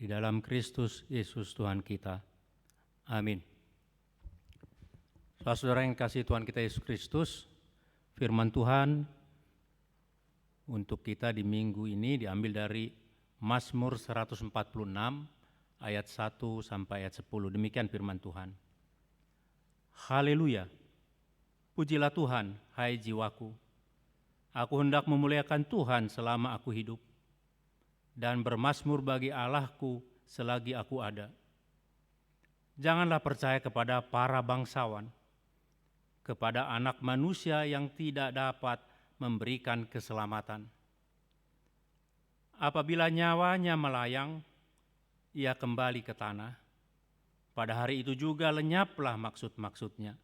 di dalam Kristus Yesus Tuhan kita. Amin. Saudara yang kasih Tuhan kita Yesus Kristus, firman Tuhan untuk kita di minggu ini diambil dari Mazmur 146 ayat 1 sampai ayat 10. Demikian firman Tuhan. Haleluya. Pujilah Tuhan, hai jiwaku. Aku hendak memuliakan Tuhan selama aku hidup, dan bermazmur bagi Allahku selagi aku ada. Janganlah percaya kepada para bangsawan, kepada anak manusia yang tidak dapat memberikan keselamatan. Apabila nyawanya melayang, ia kembali ke tanah. Pada hari itu juga lenyaplah maksud-maksudnya.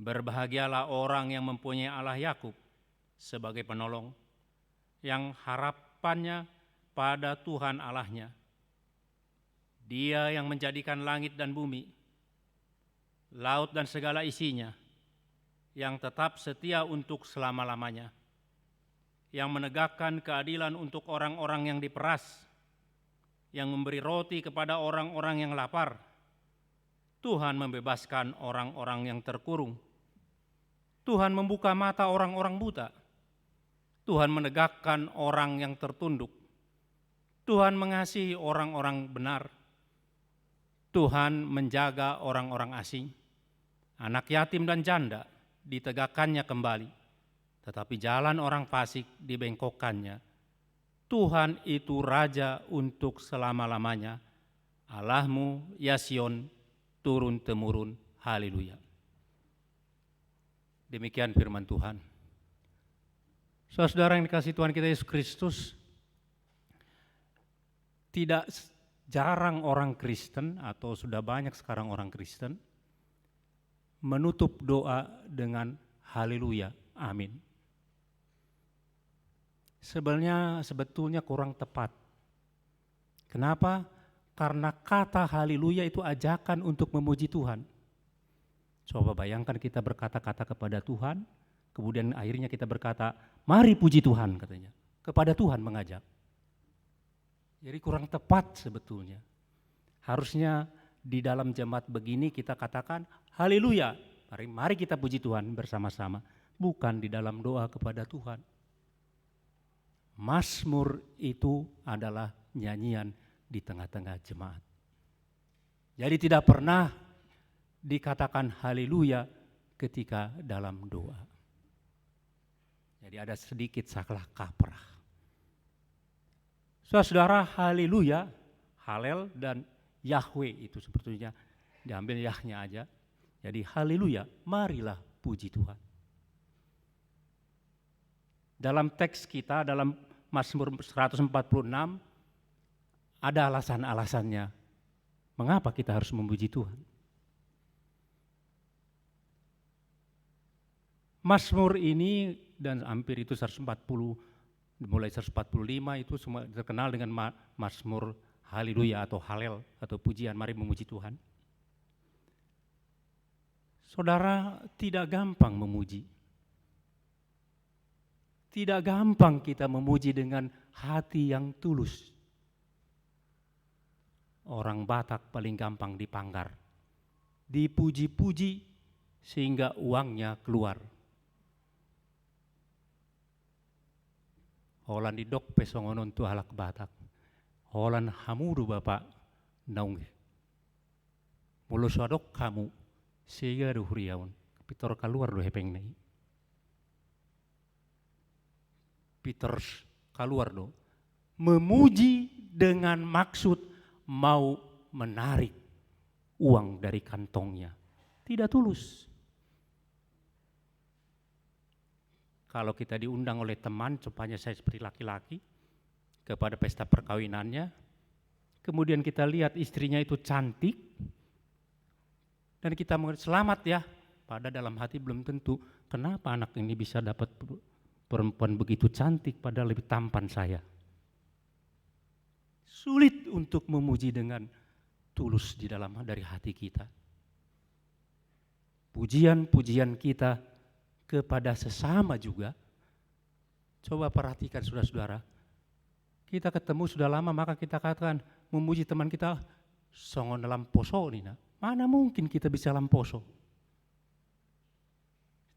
Berbahagialah orang yang mempunyai Allah Yakub sebagai penolong, yang harapannya pada Tuhan Allahnya. Dia yang menjadikan langit dan bumi, laut dan segala isinya, yang tetap setia untuk selama-lamanya, yang menegakkan keadilan untuk orang-orang yang diperas, yang memberi roti kepada orang-orang yang lapar. Tuhan membebaskan orang-orang yang terkurung. Tuhan membuka mata orang-orang buta. Tuhan menegakkan orang yang tertunduk. Tuhan mengasihi orang-orang benar. Tuhan menjaga orang-orang asing. Anak yatim dan janda ditegakkannya kembali, tetapi jalan orang fasik dibengkokkannya. Tuhan itu Raja untuk selama-lamanya. Allahmu, ya Sion, turun-temurun. Haleluya. Demikian firman Tuhan. Saudara yang dikasihi Tuhan kita Yesus Kristus, tidak jarang orang Kristen atau sudah banyak sekarang orang Kristen menutup doa dengan haleluya, amin. Sebetulnya kurang tepat. Kenapa? Karena kata haleluya itu ajakan untuk memuji Tuhan. Coba bayangkan kita berkata-kata kepada Tuhan, kemudian akhirnya kita berkata, mari puji Tuhan katanya. Kepada Tuhan mengajak. Jadi kurang tepat sebetulnya. Harusnya di dalam jemaat begini kita katakan haleluya. Mari kita puji Tuhan bersama-sama. Bukan di dalam doa kepada Tuhan. Mazmur itu adalah nyanyian di tengah-tengah jemaat. Jadi tidak pernah dikatakan haleluya ketika dalam doa. Jadi ada sedikit salah kaprah. Saudara, haleluya, halel dan Yahweh itu sebetulnya diambil yahnya aja. Jadi haleluya, marilah puji Tuhan. Dalam teks kita, dalam Mazmur 146, ada alasan-alasannya mengapa kita harus memuji Tuhan. Mazmur ini dan hampir itu 140, mulai 145 itu semua terkenal dengan Mazmur haleluya atau halel atau pujian, mari memuji Tuhan. Saudara, tidak gampang memuji. Tidak gampang kita memuji dengan hati yang tulus. Orang Batak paling gampang dipanggar. Dipuji-puji sehingga uangnya keluar. Holan di dok pesongonon tu halak Batak. Holan hamudu bapak naung. Mulus wadok kamu sehingga duhuriaun. Pitor keluar do hepeng nai. Peter keluar do. Memuji dengan maksud mau menarik uang dari kantongnya. Tidak tulus. Kalau kita diundang oleh teman, contohnya saya seperti laki-laki, kepada pesta perkawinannya, kemudian kita lihat istrinya itu cantik, dan kita mengatakan selamat ya, pada dalam hati belum tentu, kenapa anak ini bisa dapat perempuan begitu cantik padahal lebih tampan saya. Sulit untuk memuji dengan tulus di dalam dari hati kita. Pujian-pujian kita kepada sesama juga. Coba perhatikan saudara-saudara. Kita ketemu sudah lama, maka kita katakan memuji teman kita, songon dalam poso nih. Mana mungkin kita bisa lamposo?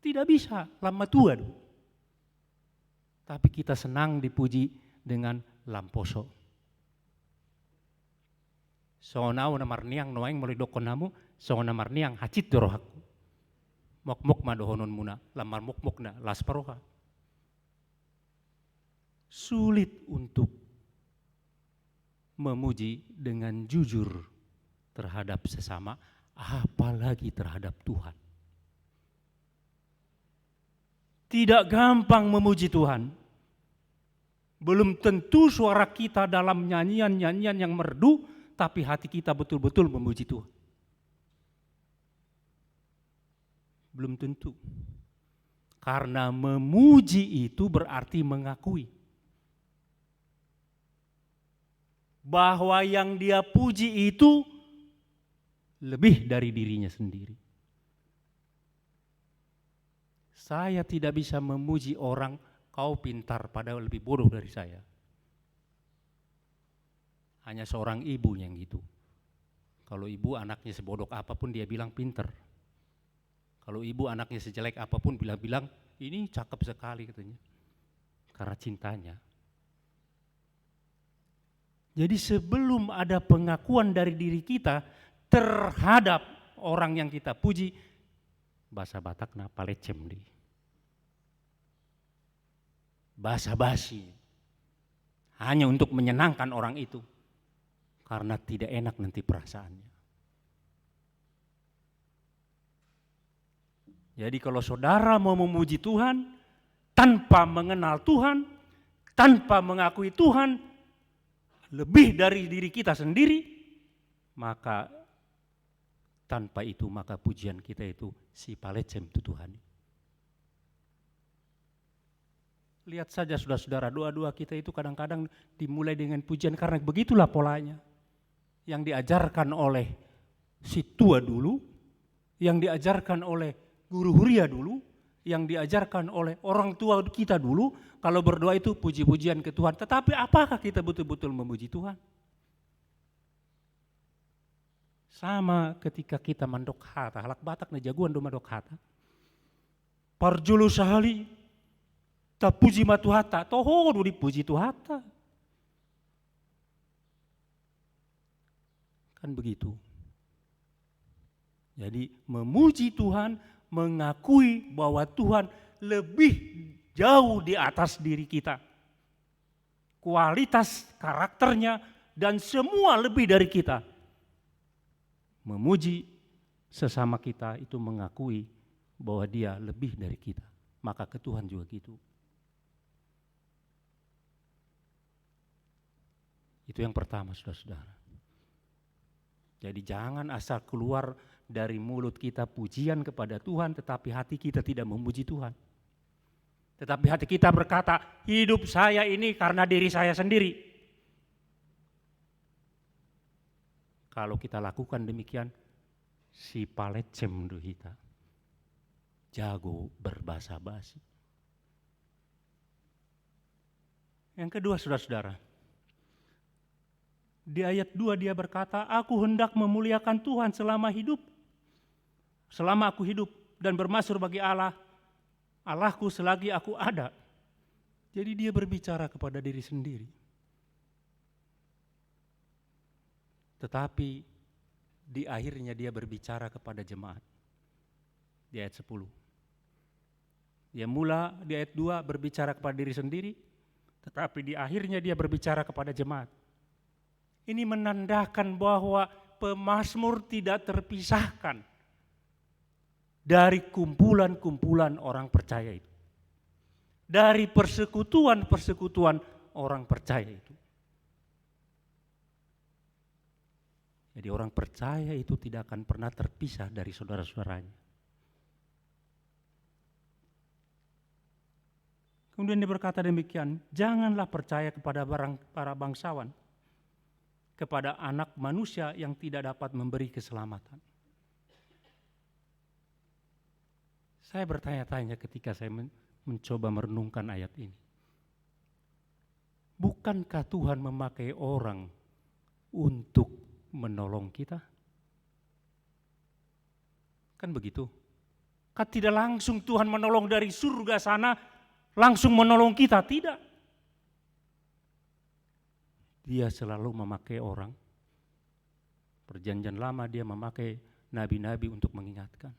Tidak bisa, lama tua. Tapi kita senang dipuji dengan lamposo. Songonau namarniang noeng mulai dokonamu, songon namarniang hacit dorohaku. Mok-mok madohonon muna, lamar mok-mok na lasparoha. Sulit untuk memuji dengan jujur terhadap sesama, apalagi terhadap Tuhan. Tidak gampang memuji Tuhan. Belum tentu suara kita dalam nyanyian-nyanyian yang merdu, tapi hati kita betul-betul memuji Tuhan. Belum tentu. Karena memuji itu berarti mengakui bahwa yang dia puji itu lebih dari dirinya sendiri. Saya tidak bisa memuji orang, kau pintar padahal lebih bodoh dari saya. Hanya seorang ibu yang gitu. Kalau ibu anaknya sebodoh apapun dia bilang pintar. Kalau ibu anaknya sejelek apapun bilang ini cakep sekali katanya. Karena cintanya. Jadi sebelum ada pengakuan dari diri kita terhadap orang yang kita puji, bahasa Batak na palecem di. Bahasa basi. Hanya untuk menyenangkan orang itu. Karena tidak enak nanti perasaannya. Jadi kalau saudara mau memuji Tuhan, tanpa mengenal Tuhan, tanpa mengakui Tuhan, lebih dari diri kita sendiri, maka tanpa itu maka pujian kita itu si palecem tu Tuhan. Lihat saja saudara-saudara, doa-doa kita itu kadang-kadang dimulai dengan pujian karena begitulah polanya. Yang diajarkan oleh si tua dulu, yang diajarkan oleh guru huria dulu, yang diajarkan oleh orang tua kita dulu, kalau berdoa itu puji-pujian ke Tuhan. Tetapi apakah kita betul-betul memuji Tuhan? Sama ketika kita mandok hata, halak Batak na jagoan do mandok hata. Parjulu sahali, tak puji matu hata, toho do dipuji tu hata. Kan begitu. Jadi memuji Tuhan, mengakui bahwa Tuhan lebih jauh di atas diri kita. Kualitas karakternya dan semua lebih dari kita. Memuji sesama kita itu mengakui bahwa dia lebih dari kita. Maka ke Tuhan juga gitu. Itu yang pertama saudara-saudara. Jadi jangan asal keluar dari mulut kita pujian kepada Tuhan, tetapi hati kita tidak memuji Tuhan. Tetapi hati kita berkata, hidup saya ini karena diri saya sendiri. Kalau kita lakukan demikian, si palecem kita jago berbahasa basi. Yang kedua saudara-saudara, di ayat 2 dia berkata, aku hendak memuliakan Tuhan selama hidup. Selama aku hidup dan bermasyhur bagi Allah, Allahku selagi aku ada. Jadi dia berbicara kepada diri sendiri. Tetapi di akhirnya dia berbicara kepada jemaat. Di ayat 10. Dia mula di ayat 2 berbicara kepada diri sendiri, tetapi di akhirnya dia berbicara kepada jemaat. Ini menandakan bahwa pemazmur tidak terpisahkan dari kumpulan-kumpulan orang percaya itu. Dari persekutuan-persekutuan orang percaya itu. Jadi orang percaya itu tidak akan pernah terpisah dari saudara-saudaranya. Kemudian dia berkata demikian, janganlah percaya kepada para bangsawan, kepada anak manusia yang tidak dapat memberi keselamatan. Saya bertanya-tanya ketika saya mencoba merenungkan ayat ini. bukankah Tuhan memakai orang untuk menolong kita? Kan begitu. Kan tidak langsung Tuhan menolong dari surga sana, langsung menolong kita, tidak. Dia selalu memakai orang. Perjanjian lama dia memakai nabi-nabi untuk mengingatkan.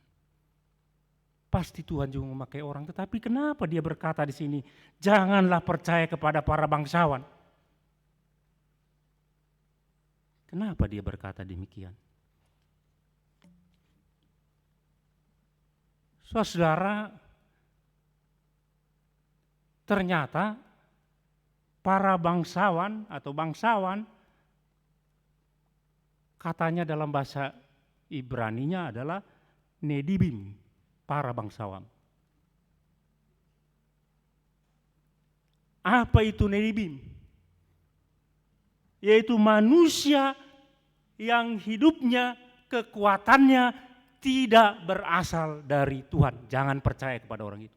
Pasti Tuhan juga memakai orang, tetapi kenapa dia berkata di sini, janganlah percaya kepada para bangsawan. Kenapa dia berkata demikian? Saudara, ternyata para bangsawan atau bangsawan katanya dalam bahasa Ibraninya adalah nedibim, para bangsawan. Apa itu nedibim? Yaitu manusia yang hidupnya, kekuatannya tidak berasal dari Tuhan. Jangan percaya kepada orang itu.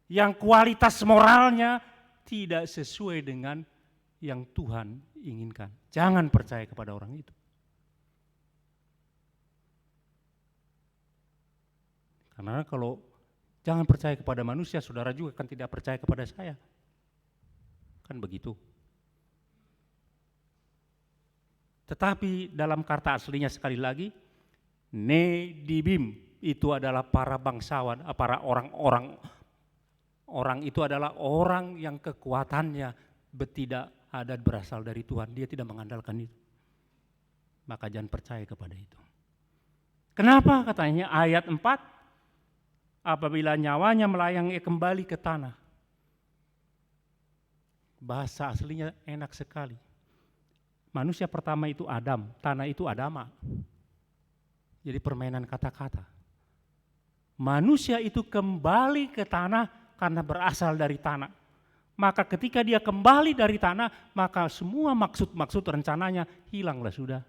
Yang kualitas moralnya tidak sesuai dengan yang Tuhan inginkan. Jangan percaya kepada orang itu. Karena kalau jangan percaya kepada manusia, saudara juga kan tidak percaya kepada saya. Kan begitu. Tetapi dalam kata aslinya sekali lagi, nedibim itu adalah para bangsawan, para orang itu adalah orang yang kekuatannya tidak ada berasal dari Tuhan. Dia tidak mengandalkan itu. Maka jangan percaya kepada itu. Kenapa? Katanya ayat 4, apabila nyawanya melayang ia kembali ke tanah. Bahasa aslinya enak sekali. Manusia pertama itu Adam, tanah itu Adama. Jadi permainan kata-kata. Manusia itu kembali ke tanah karena berasal dari tanah. Maka ketika dia kembali dari tanah, maka semua maksud-maksud rencananya hilanglah sudah.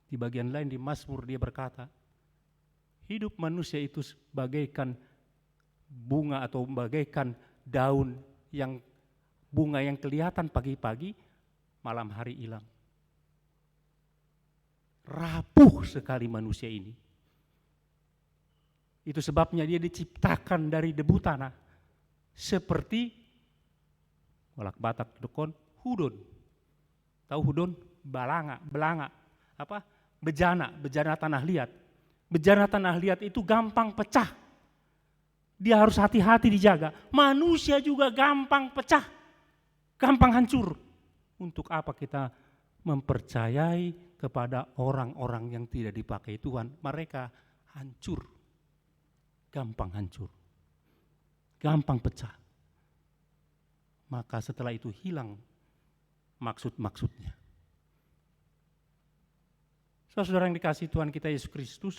Di bagian lain di Mazmur dia berkata, hidup manusia itu bagaikan bunga atau bagaikan daun yang bunga yang kelihatan pagi-pagi, malam hari hilang. Rapuh sekali manusia ini. Itu sebabnya dia diciptakan dari debu tanah. Seperti walak Batak dekon hudon. Tahu hudon? Belanga. Bejana tanah liat. Bejana tanah liat itu gampang pecah. Dia harus hati-hati dijaga. Manusia juga gampang pecah. Gampang hancur. Untuk apa kita mempercayai kepada orang-orang yang tidak dipakai Tuhan? Mereka hancur. Gampang hancur. Gampang pecah. Maka setelah itu hilang maksud-maksudnya. Saudara yang dikasihi Tuhan kita Yesus Kristus,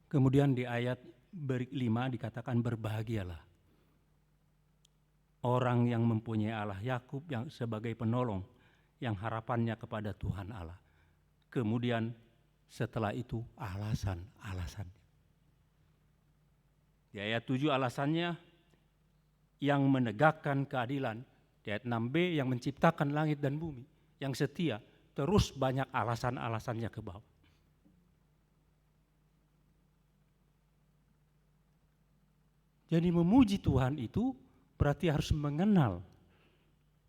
kemudian di ayat 5 dikatakan berbahagialah orang yang mempunyai Allah Yakub yang sebagai penolong, yang harapannya kepada Tuhan Allah. Kemudian setelah itu alasan-alasan. Di ayat 7 alasannya yang menegakkan keadilan. Di ayat 6b yang menciptakan langit dan bumi, yang setia. Terus banyak alasan-alasannya ke bawah. Jadi memuji Tuhan itu berarti harus mengenal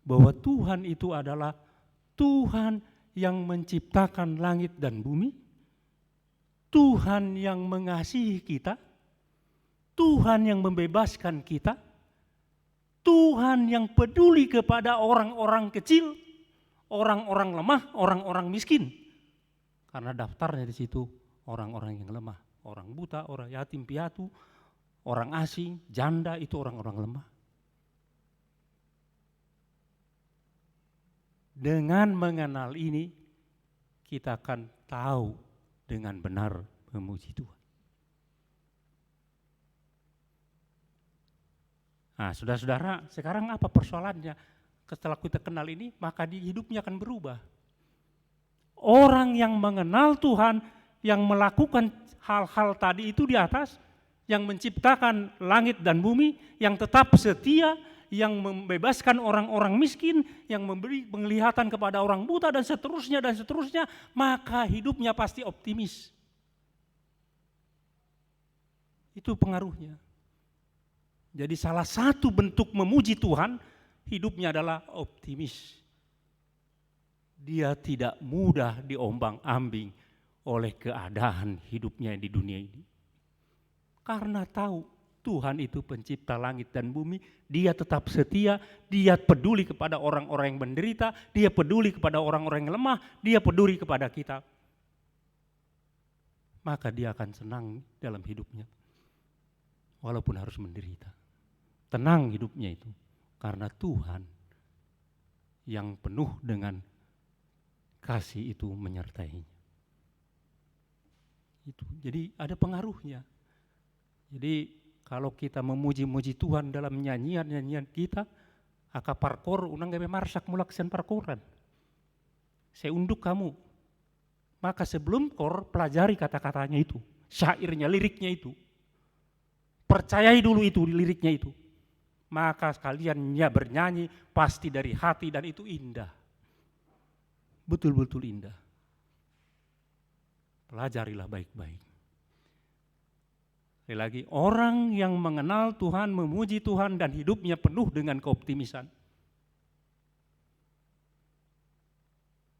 bahwa Tuhan itu adalah Tuhan yang menciptakan langit dan bumi, Tuhan yang mengasihi kita, Tuhan yang membebaskan kita, Tuhan yang peduli kepada orang-orang kecil, orang-orang lemah, orang-orang miskin. Karena daftarnya di situ orang-orang yang lemah, orang buta, orang yatim piatu, orang asing, janda itu orang-orang lemah. Dengan mengenal ini, kita akan tahu dengan benar memuji Tuhan. Nah, saudara-saudara, sekarang apa persoalannya? Setelah kita kenal ini, maka di hidupnya akan berubah. Orang yang mengenal Tuhan, yang melakukan hal-hal tadi itu di atas, yang menciptakan langit dan bumi, yang tetap setia, yang membebaskan orang-orang miskin, yang memberi penglihatan kepada orang buta dan seterusnya, maka hidupnya pasti optimis. Itu pengaruhnya. Jadi salah satu bentuk memuji Tuhan, hidupnya adalah optimis. Dia tidak mudah diombang-ambing oleh keadaan hidupnya di dunia ini. Karena tahu Tuhan itu pencipta langit dan bumi, dia tetap setia, dia peduli kepada orang-orang yang menderita, dia peduli kepada orang-orang yang lemah, dia peduli kepada kita. Maka dia akan senang dalam hidupnya, walaupun harus menderita. Tenang hidupnya itu, karena Tuhan yang penuh dengan kasih itu menyertainya. Itu, jadi ada pengaruhnya. Jadi kalau kita memuji-muji Tuhan dalam nyanyian-nyanyian kita, aka parkor unang gawe marsak mulak sen parkoran. Saya unduk kamu. Maka sebelum kor pelajari kata-katanya itu, syairnya, liriknya itu. Percayai dulu itu liriknya itu. Maka sekalian bernyanyi pasti dari hati dan itu indah. Betul-betul indah. Pelajarilah baik-baik. Sekali lagi, orang yang mengenal Tuhan, memuji Tuhan dan hidupnya penuh dengan keoptimisan.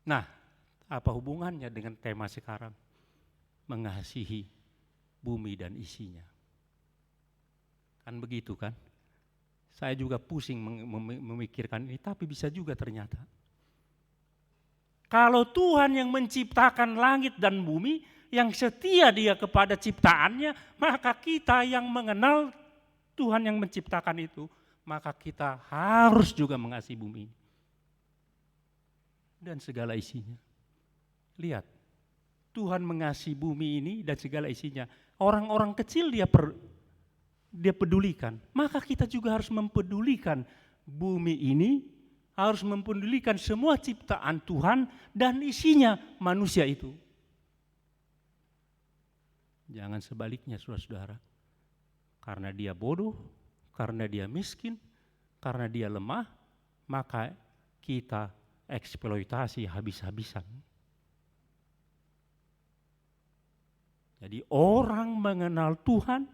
Nah, apa hubungannya dengan tema sekarang? Mengasihi bumi dan isinya. Kan begitu kan? Saya juga pusing memikirkan ini, tapi bisa juga ternyata. Kalau Tuhan yang menciptakan langit dan bumi, yang setia dia kepada ciptaannya, maka kita yang mengenal Tuhan yang menciptakan itu, maka kita harus juga mengasihi bumi dan segala isinya. Lihat, Tuhan mengasihi bumi ini dan segala isinya. Orang-orang kecil dia pedulikan, maka kita juga harus mempedulikan bumi ini, harus mempedulikan semua ciptaan Tuhan dan isinya manusia itu. Jangan sebaliknya saudara-saudara. Karena dia bodoh, karena dia miskin, karena dia lemah, maka kita eksploitasi habis-habisan. Jadi orang mengenal Tuhan,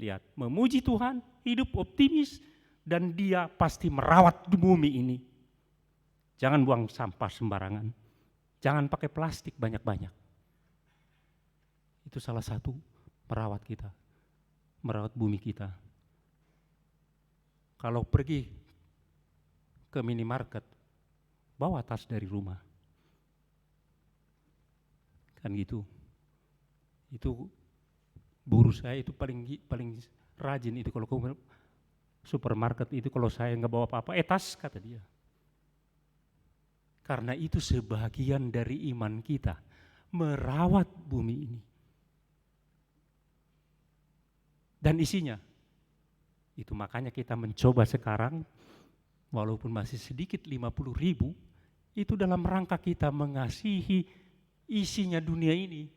lihat, memuji Tuhan, hidup optimis, dan dia pasti merawat bumi ini. Jangan buang sampah sembarangan. Jangan pakai plastik banyak-banyak. Itu salah satu merawat kita, merawat bumi kita. Kalau pergi ke minimarket, bawa tas dari rumah. Kan gitu. Itu guru saya itu paling rajin itu kalau ke supermarket itu, kalau saya nggak bawa apa-apa, tas kata dia. Karena itu sebagian dari iman kita, merawat bumi ini. Dan isinya, itu makanya kita mencoba sekarang, walaupun masih sedikit 50.000, itu dalam rangka kita mengasihi isinya dunia ini.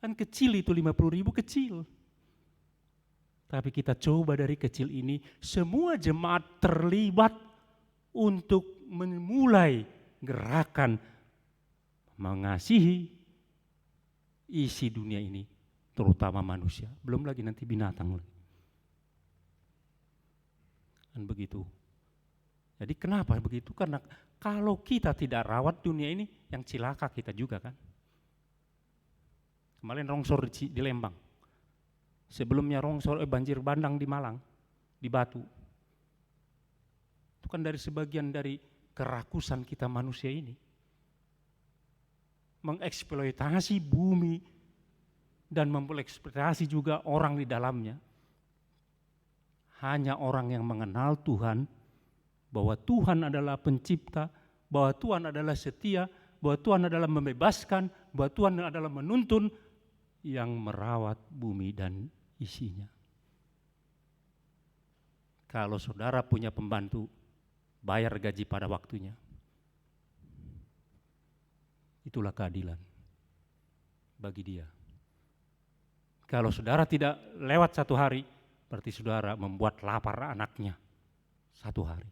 Kan kecil itu 50.000 kecil. Tapi kita coba dari kecil ini, semua jemaat terlibat untuk memulai gerakan mengasihi isi dunia ini. Terutama manusia, belum lagi nanti binatang. Kan begitu. Jadi kenapa begitu? Karena kalau kita tidak rawat dunia ini, yang cilaka kita juga kan. Kemarin rongsor di Lembang. Sebelumnya rongsor banjir bandang di Malang, di Batu. Itu kan dari sebagian dari kerakusan kita manusia ini. Mengeksploitasi bumi, dan mempeleksploitasi juga orang di dalamnya. Hanya orang yang mengenal Tuhan, bahwa Tuhan adalah pencipta, bahwa Tuhan adalah setia, bahwa Tuhan adalah membebaskan, bahwa Tuhan adalah menuntun, yang merawat bumi dan isinya. Kalau saudara punya pembantu, bayar gaji pada waktunya. Itulah keadilan. bagi dia. Kalau saudara tidak lewat 1 hari, berarti saudara membuat lapar anaknya 1 hari.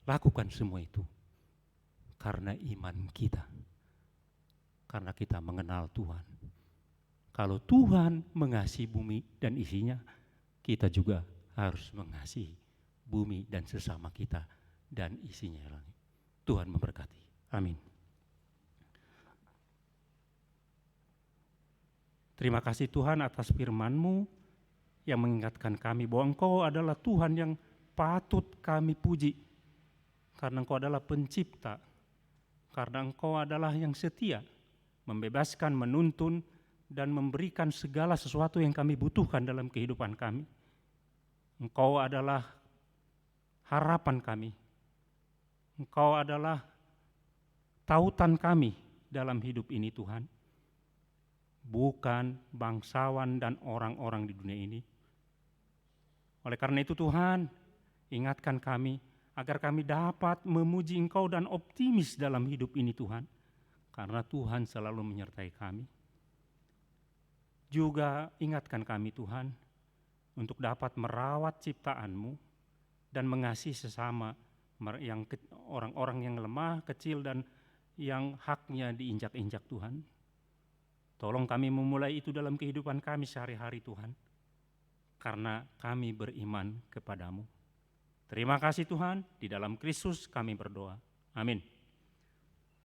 Lakukan semua itu karena iman kita, karena kita mengenal Tuhan. Kalau Tuhan mengasihi bumi dan isinya, kita juga harus mengasihi bumi dan sesama kita dan isinya. Tuhan memberkati. Amin. Terima kasih Tuhan atas firman-Mu yang mengingatkan kami bahwa Engkau adalah Tuhan yang patut kami puji, karena Engkau adalah pencipta, karena Engkau adalah yang setia, membebaskan, menuntun, dan memberikan segala sesuatu yang kami butuhkan dalam kehidupan kami. Engkau adalah harapan kami. Engkau adalah tautan kami dalam hidup ini Tuhan. Bukan bangsawan dan orang-orang di dunia ini. Oleh karena itu Tuhan, ingatkan kami agar kami dapat memuji Engkau dan optimis dalam hidup ini Tuhan. Karena Tuhan selalu menyertai kami. Juga ingatkan kami Tuhan, untuk dapat merawat ciptaan-Mu dan mengasihi sesama, yang orang-orang yang lemah, kecil, dan yang haknya diinjak-injak Tuhan. Tolong kami memulai itu dalam kehidupan kami sehari-hari Tuhan, karena kami beriman kepadamu. Terima kasih Tuhan, di dalam Kristus kami berdoa. Amin.